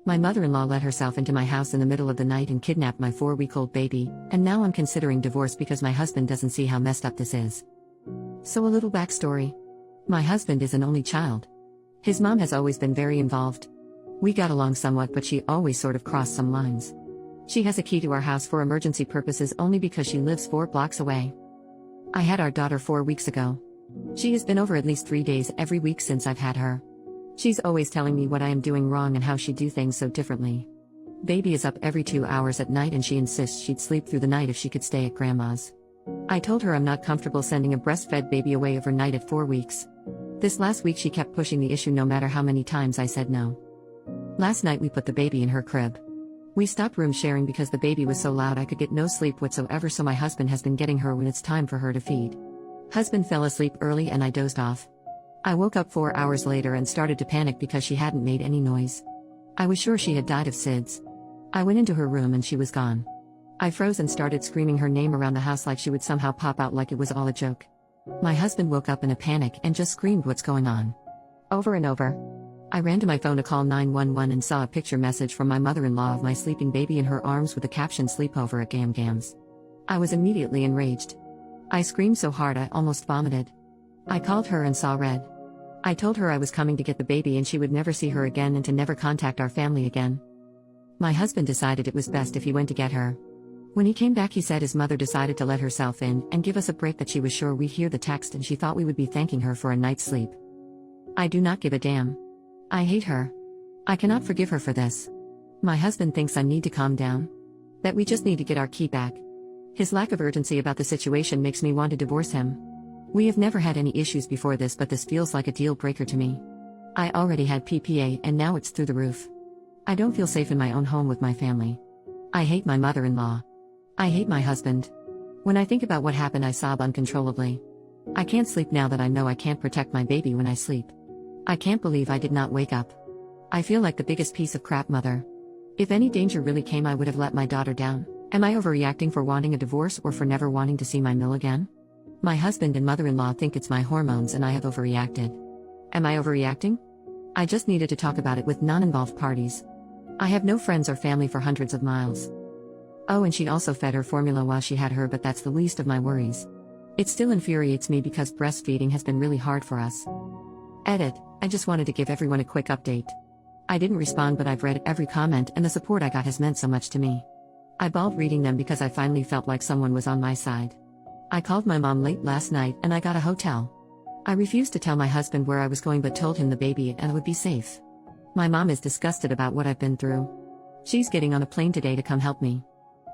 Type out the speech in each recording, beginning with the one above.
My mother-in-law let herself into my house in the middle of the night and kidnapped my 4-week-old baby, and now I'm considering divorce because my husband doesn't see how messed up this is. So a little backstory. My husband is an only child. His mom has always been very involved. We got along somewhat, but she always sort of crossed some lines. She has a key to our house for emergency purposes only because she lives 4 blocks away. I had our daughter 4 weeks ago. She has been over at least 3 days every week since I've had her. She's always telling me what I am doing wrong and how she'd do things so differently. Baby is up every 2 hours at night and she insists she'd sleep through the night if she could stay at grandma's. I told her I'm not comfortable sending a breastfed baby away overnight at 4 weeks. This last week she kept pushing the issue no matter how many times I said no. Last night we put the baby in her crib. We stopped room sharing because the baby was so loud I could get no sleep whatsoever, so my husband has been getting her when it's time for her to feed. Husband fell asleep early and I dozed off. I woke up 4 hours later and started to panic because she hadn't made any noise. I was sure she had died of SIDS. I went into her room and she was gone. I froze and started screaming her name around the house like she would somehow pop out, like it was all a joke. My husband woke up in a panic and just screamed, "What's going on?" over and over. I ran to my phone to call 911 and saw a picture message from my mother-in-law of my sleeping baby in her arms with the caption "Sleepover at Gam Gams." I was immediately enraged. I screamed so hard I almost vomited. I called her and saw red. I told her I was coming to get the baby and she would never see her again and to never contact our family again. My husband decided it was best if he went to get her. When he came back he said his mother decided to let herself in and give us a break, that she was sure we'd hear the text and she thought we would be thanking her for a night's sleep. I do not give a damn. I hate her. I cannot forgive her for this. My husband thinks I need to calm down. That we just need to get our key back. His lack of urgency about the situation makes me want to divorce him. We have never had any issues before this, but this feels like a deal breaker to me. I already had PPA and now it's through the roof. I don't feel safe in my own home with my family. I hate my mother-in-law. I hate my husband. When I think about what happened I sob uncontrollably. I can't sleep now that I know I can't protect my baby when I sleep. I can't believe I did not wake up. I feel like the biggest piece of crap mother. If any danger really came I would have let my daughter down. Am I overreacting for wanting a divorce or for never wanting to see my Mill again? My husband and mother-in-law think it's my hormones and I have overreacted. Am I overreacting? I just needed to talk about it with non-involved parties. I have no friends or family for hundreds of miles. Oh, and she also fed her formula while she had her, but that's the least of my worries. It still infuriates me because breastfeeding has been really hard for us. Edit. I just wanted to give everyone a quick update. I didn't respond, but I've read every comment and the support I got has meant so much to me. I bawled reading them because I finally felt like someone was on my side. I called my mom late last night and I got a hotel. I refused to tell my husband where I was going but told him the baby and I would be safe. My mom is disgusted about what I've been through. She's getting on a plane today to come help me.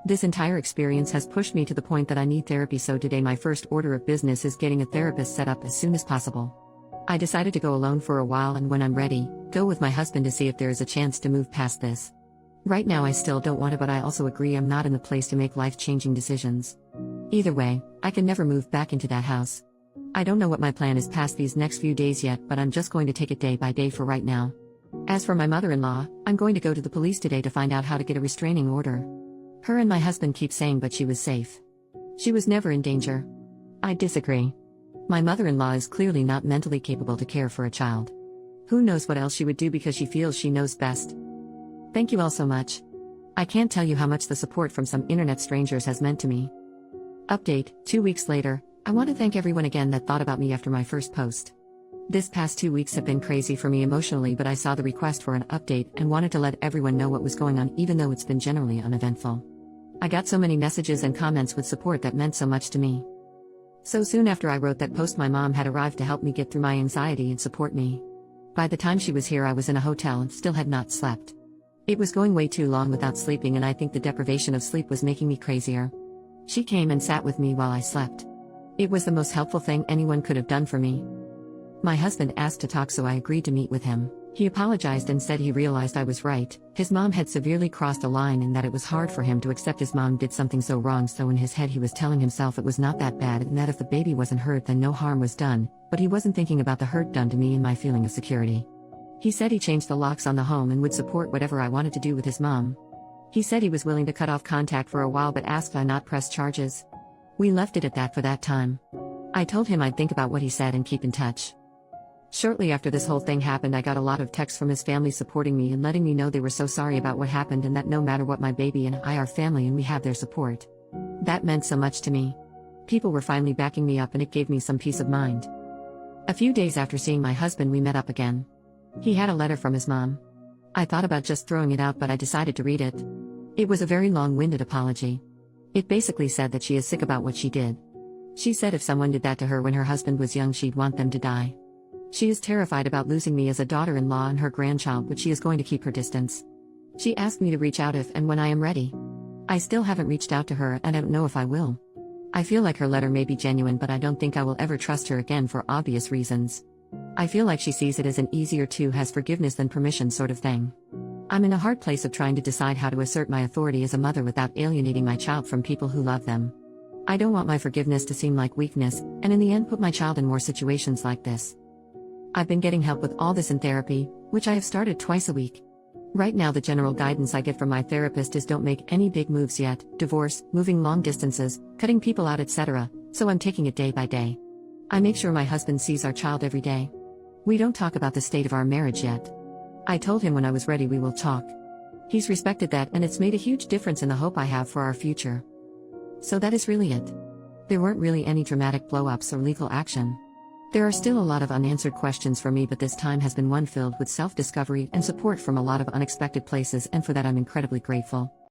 This entire experience has pushed me to the point that I need therapy, so today my first order of business is getting a therapist set up as soon as possible. I decided to go alone for a while and when I'm ready, go with my husband to see if there is a chance to move past this. Right now I still don't want to, but I also agree I'm not in the place to make life-changing decisions. Either way, I can never move back into that house. I don't know what my plan is past these next few days yet, but I'm just going to take it day by day for right now. As for my mother-in-law, I'm going to go to the police today to find out how to get a restraining order. Her and my husband keep saying but she was safe. She was never in danger. I disagree. My mother-in-law is clearly not mentally capable to care for a child. Who knows what else she would do because she feels she knows best. Thank you all so much. I can't tell you how much the support from some internet strangers has meant to me. Update, 2 weeks later, I want to thank everyone again that thought about me after my first post. This past 2 weeks have been crazy for me emotionally, but I saw the request for an update and wanted to let everyone know what was going on even though it's been generally uneventful. I got so many messages and comments with support that meant so much to me. So soon after I wrote that post my mom had arrived to help me get through my anxiety and support me. By the time she was here I was in a hotel and still had not slept. It was going way too long without sleeping and I think the deprivation of sleep was making me crazier. She came and sat with me while I slept. It was the most helpful thing anyone could have done for me. My husband asked to talk so I agreed to meet with him. He apologized and said he realized I was right. His mom had severely crossed a line and that it was hard for him to accept his mom did something so wrong, so in his head he was telling himself it was not that bad and that if the baby wasn't hurt then no harm was done, but he wasn't thinking about the hurt done to me and my feeling of security. He said he changed the locks on the home and would support whatever I wanted to do with his mom. He said he was willing to cut off contact for a while but asked I not press charges. We left it at that for that time. I told him I'd think about what he said and keep in touch. Shortly after this whole thing happened, I got a lot of texts from his family supporting me and letting me know they were so sorry about what happened and that no matter what, my baby and I are family and we have their support. That meant so much to me. People were finally backing me up and it gave me some peace of mind. A few days after seeing my husband, we met up again. He had a letter from his mom. I thought about just throwing it out, but I decided to read it. It was a very long-winded apology. It basically said that she is sick about what she did. She said if someone did that to her when her husband was young, she'd want them to die. She is terrified about losing me as a daughter-in-law and her grandchild, but she is going to keep her distance. She asked me to reach out if and when I am ready. I still haven't reached out to her and I don't know if I will. I feel like her letter may be genuine, but I don't think I will ever trust her again for obvious reasons. I feel like she sees it as an easier to has forgiveness than permission sort of thing. I'm in a hard place of trying to decide how to assert my authority as a mother without alienating my child from people who love them. I don't want my forgiveness to seem like weakness, and in the end put my child in more situations like this. I've been getting help with all this in therapy, which I have started twice a week. Right now the general guidance I get from my therapist is don't make any big moves yet, divorce, moving long distances, cutting people out, etc., so I'm taking it day by day. I make sure my husband sees our child every day. We don't talk about the state of our marriage yet. I told him when I was ready we will talk. He's respected that and it's made a huge difference in the hope I have for our future. So that is really it. There weren't really any dramatic blow-ups or legal action. There are still a lot of unanswered questions for me, but this time has been one filled with self-discovery and support from a lot of unexpected places, and for that I'm incredibly grateful.